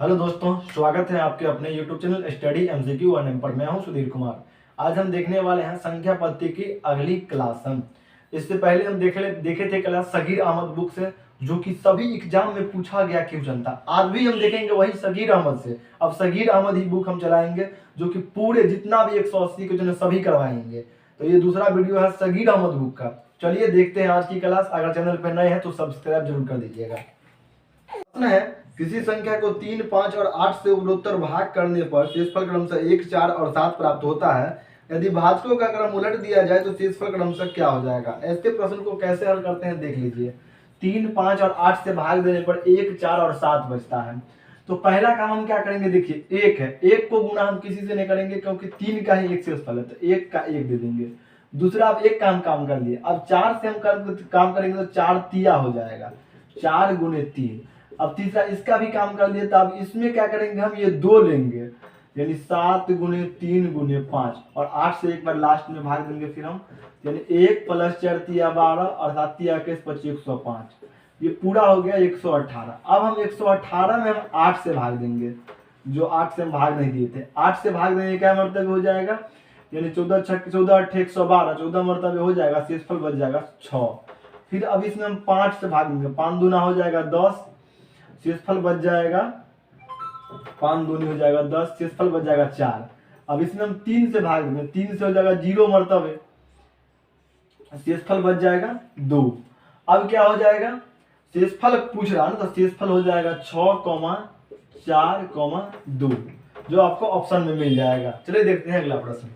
Hello दोस्तों, स्वागत है आपके अपने YouTube channel study MCQ one पर। मैं हूं सुधीर कुमार। आज हम देखने वाले हैं संख्या पद्धति की अगली क्लास। हम इससे पहले हम देखे थे क्लास सगीर अहमद बुक से, जो कि सभी एग्जाम में पूछा गया क्वेश्चन था। आज भी हम देखेंगे वही सगीर अहमद से। अब सगीर अहमद ही बुक हम चलाएंगे, जो कि पूरे जितना भी 180 क्वेश्चन सभी करवाएंगे। तो ये दूसरा वीडियो है सगीर अहमद बुक का। चलिए देखते हैं आज की क्लास। अगर चैनल पर नए हैं तो सब्सक्राइब जरूर कर दीजिएगा। प्रश्न है, किसी संख्या को 3, 5 और 8 से उत्तरोत्तर भाग करने पर शेषफल क्रमशः 1, 4 और 7 प्राप्त होता है। यदि भाजकों का क्रम उलट दिया जाए तो शेषफल क्रमशः क्या हो जाएगा। ऐसे प्रश्न को कैसे हल करते हैं देख लीजिए। 3, 5 और 8 से भाग देने पर 1, 4 और 7 बचता है। तो पहला काम हम क्या करेंगे, देखिए 1 है, 1 को गुणा हम किसी से नहीं करेंगे क्योंकि 3 का ही एक शेषफल है, तो 1 का 1 दे देंगे। दूसरा, अब एक काम कर लिए। अब 4 से हम काम करेंगे तो 4 तिया हो जाएगा, 4 गुने 3। अब तीसरा, इसका भी काम कर लिए, तो अब इसमें क्या करेंगे, हम ये 2 लेंगे, यानी 7 गुने 3 गुने 5 और 8 से एक बार लास्ट में भाग देंगे। फिर हम यानी 1 + 4 तिया 12 और 7 तिया 25 105। ये पूरा हो गया 118। अब हम 118 में हम 8 से भाग देंगे, जो 8 से हम भाग नहीं दिए थे। 8 से भाग देने का मतलब हो जाएगा, यानी 14 × 14 = 112, 14 मरतबे हो जाएगा, शेषफल बच जाएगा 6। फिर अब इसमें हम 5 से भाग देंगे, 5 दूना हो जाएगा 10, शेषफल बच जाएगा 5 दूनी हो जाएगा 10, शेषफल बच जाएगा 4। अब इसमें हम 3 से भाग देंगे, 3 से हो जाएगा 0 मरतबे, शेषफल बच जाएगा 2। अब क्या हो जाएगा, शेषफल पूछ रहा है ना, तो शेषफल हो जाएगा 6, 4, 2, जो आपको ऑप्शन में मिल जाएगा। चलिए देखते हैं अगला प्रश्न।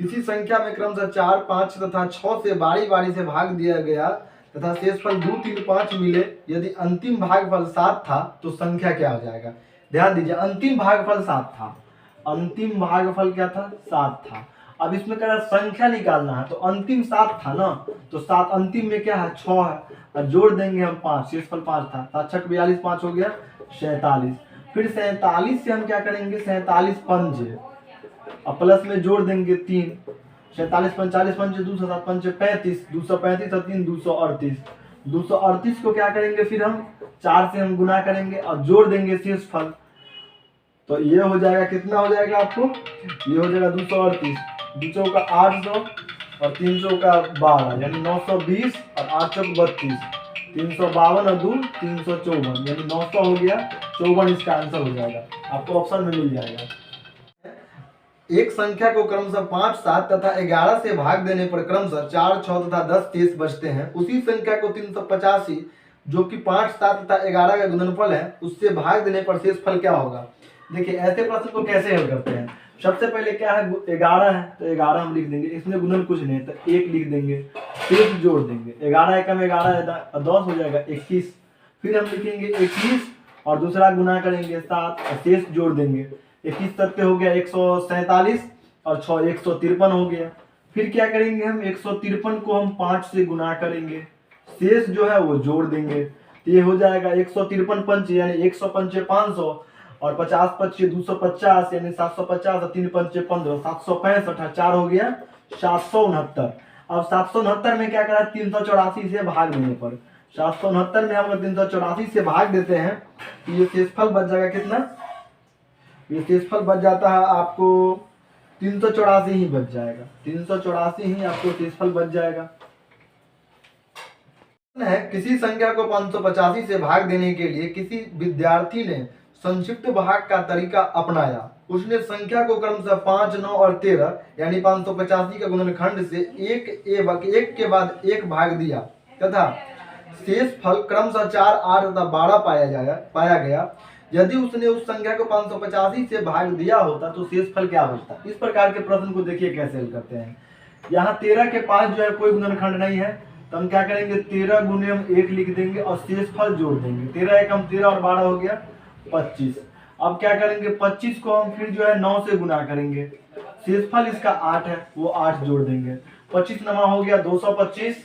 किसी संख्या में क्रमशः 4, 5 तथा 6 से बारी बारी से भाग दिया गया तथा शेषफल 2, 3, 5 मिले। यदि अंतिम भागफल 7 था तो संख्या क्या हो जाएगा। ध्यान दीजिए, अंतिम भागफल 7 था। अंतिम भागफल क्या था, 7 था। अब इसमें कह रहा संख्या निकालना है, तो अंतिम 7 था ना, तो 7 अंतिम में क्या है, 6 है, और जोड़ देंगे हम 5, शेषफल 5 था, 7 × 6 = 42, 5 हो गया 47। फिर 47 से हम क्या करेंगे, 47 पंजे, अब प्लस में जोड़ देंगे 3, 47 × 45 = 200, 7 × 5 = 35, 235 और 3 238। 238 को क्या करेंगे, फिर हम 4 से हम गुना करेंगे और जोड़ देंगे शेषफल। तो ये हो जाएगा, कितना हो जाएगा आपको, ये हो जाएगा 238, 2 चौका 800 और 3 चौका 12, यानी 920 और 8 चौक 32, 352 और 2 354, यानी 900 हो गया 54। इसका आंसर हो जाएगा, आपको ऑप्शन में मिल जाएगा। एक संख्या को क्रमशः 5, 7 तथा 11 से भाग देने पर क्रमशः 4, 6 तथा 10 शेष बचते हैं। उसी संख्या को 385, जो कि 5, 7 तथा 11 का गुणनफल है, उससे भाग देने पर शेषफल क्या होगा। देखिए ऐसे प्रश्न को कैसे हल करते हैं। सबसे पहले क्या है, 11 है तो 11 हम लिख देंगे, इसमें गुणन कुछ नहीं है तो 1 लिख देंगे, शेष जोड़ देंगे, 11 एकम 11 10 हो जाएगा 21। फिर हम लिखेंगे 21 और दूसरा गुना करेंगे 7 और शेष जोड़ देंगे, 21 सत्ते हो गया 147 और 6 153 हो गया। फिर क्या करेंगे, हम 153 को हम 5 से गुना करेंगे, शेष जो है वो जोड़ देंगे, तो ये हो जाएगा 153 पंच यानी 105 500 और 50 पच्चे 250 यानी 750 और 3 पंचे 15 765 और 4 हो गया 769। अब 769 में क्या करा, 384 से भाग देने पर, 769 में हम 384 से भाग देते हैं तो ये शेषफल बच जाएगा कितना, ये शेषफल बच जाता है आपको 384 ही बच जाएगा, 384 ही आपको शेषफल बच जाएगा। है, किसी संख्या को 585 से भाग देने के लिए किसी विद्यार्थी ने संक्षिप्त भाग का तरीका अपनाया। उसने संख्या को क्रमशः 5, 9 और 13 यानी 585 का गुणनखंड से एक के बाद एक भाग दिया तथा शेषफल क्रमशः 4, 8 तथा 12 पाया गया। यदि उसने उस संख्या को 585 से भाग दिया होता तो शेषफल क्या बचता। इस प्रकार के प्रश्न को देखिए कैसे हल करते हैं। यहाँ 13 के पास जो है कोई गुणनखंड नहीं है, तो हम क्या करेंगे, 13 गुने हम 1 लिख देंगे और शेषफल जोड़ देंगे, 13 एकम 13 और 12 हो गया 25। अब क्या करेंगे, 25 को हम फिर जो है 9 से गुना करेंगे, शेषफल इसका 8 है, वो 8 जोड़ देंगे, 25 नमा हो गया 225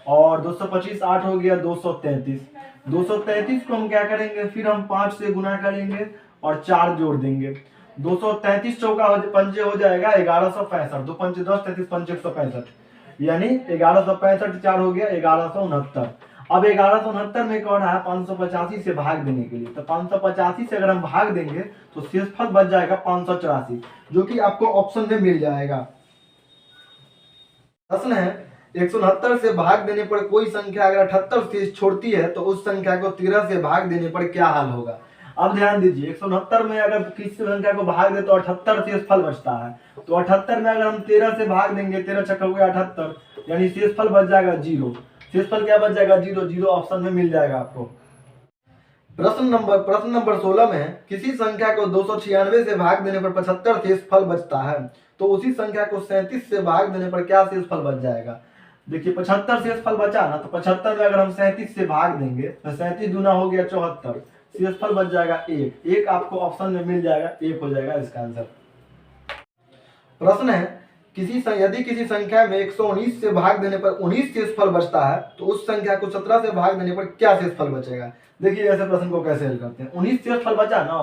और 225 8 हो गया 233। 233 को हम क्या करेंगे, फिर हम 5 से गुना करेंगे और 4 जोड़ देंगे, 233 चौका पंजे हो जाएगा 1165, 2 पंचे 10 33 पंचे 165, यानी 1165 4 हो गया 1169। अब 1169 में कौन है 585 से भाग देने के लिए, तो 585 से अगर हम भाग देंगे तो शेषफल बच जाएगा 584, जो कि आपको ऑप्शन में मिल जाएगा। प्रश्न है 169 से भाग देने पर कोई संख्या अगर 78 शेष छोड़ती है तो उस संख्या को 13 से भाग देने पर क्या हाल होगा। अब ध्यान दीजिए 169 में अगर किसी संख्या को भाग दे तो 78 शेषफल बचता है, तो 78 में अगर हम 13 से भाग देंगे, 13 छक्का हुआ 78, यानी शेषफल बच जाएगा 0। शेषफल क्या बच जाएगा 0, 0 ऑप्शन में मिल जाएगा आपको। प्रश्न नंबर 16 में किसी संख्या को 296 से भाग देने पर 75 शेषफल बचता है, तो उसी संख्या को 37 से भाग देने पर क्या शेषफल बच जाएगा। देखिए 75 शेषफल बचा ना, तो 75 में अगर हम 37 से भाग देंगे तो 37 दूना हो गया 74, शेषफल बच जाएगा 1। 1 आपको ऑप्शन में मिल जाएगा, 1 हो जाएगा इसका आंसर। प्रश्न है यदि किसी संख्या में 119 से भाग देने पर 19 शेषफल बचता है, तो उस संख्या को 17 से भाग देने पर क्या शेषफल बचेगा। देखिए ऐसे प्रश्न को कैसे हल करते हैं। 19 शेषफल बचा ना,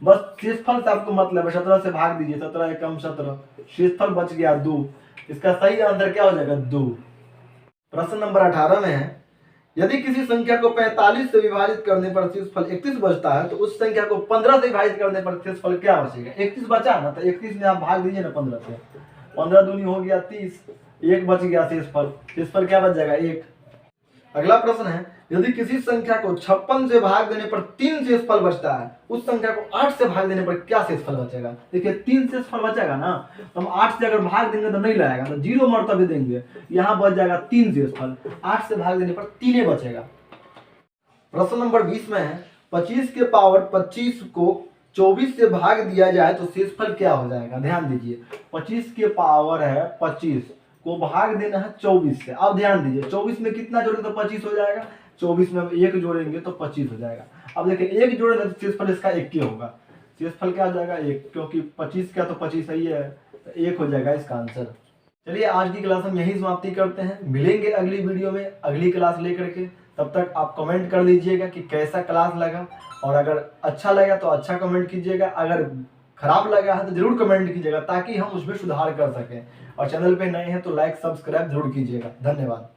बस शेषफल से आपको मतलब है 17 से भाग दीजिए, 17 एकम 17, शेषफल बच गया 2। इसका सही आंसर क्या हो जाएगा 2। प्रश्न नंबर 18 में है यदि किसी संख्या को 45 से विभाजित करने पर शेषफल 31 बचता है, तो उस संख्या को 15 से विभाजित करने पर शेषफल क्या बचेगा। 31 बचा ना, तो 31 में आप भाग दीजिए ना 15 से, 15 दूनी हो गया 30, 1 बच गया शेषफल। शेषफल क्या बच जाएगा 1। अगला प्रश्न है यदि किसी संख्या को 56 से भाग देने पर 3 शेषफल बचता है, उस संख्या को 8 से भाग देने पर क्या शेषफल बचेगा। देखिए 3 शेषफल बचेगा ना, तो हम 8 से अगर भाग देंगे तो नहीं लाएगा, तो 0 मर्तबे देंगे, यहाँ बच जाएगा 3 शेषफल। 8 से भाग देने पर 3 बचेगा। प्रश्न नंबर 20 में है 25 के पावर 25 को 24 से भाग दिया जाए तो शेषफल क्या हो जाएगा। ध्यान दीजिए 25 के पावर है 25 को भाग देना है 24 से। अब ध्यान दीजिए 24 में कितना जोड़ेंगे तो 25 हो जाएगा, 24 में 1 जोड़ेंगे तो 25 हो जाएगा। अब देखिए 1 जोड़ेंगे तो शेषफल इसका 1 होगा। शेषफल क्या हो जाएगा 1, क्योंकि 25 का तो 25 सही है, तो 1 हो जाएगा इसका आंसर। चलिए आज की क्लास हम यही समाप्ति करते हैं, मिलेंगे अगली वीडियो में अगली क्लास लेकर के। तब तक आप कमेंट कर दीजिएगा कि कैसा क्लास लगा, और अगर अच्छा लगा तो अच्छा कमेंट कीजिएगा, अगर खराब लगा है तो जरूर कमेंट कीजिएगा ताकि हम उसमें सुधार कर सकें। और चैनल पे नए हैं तो लाइक सब्सक्राइब जरूर कीजिएगा। धन्यवाद।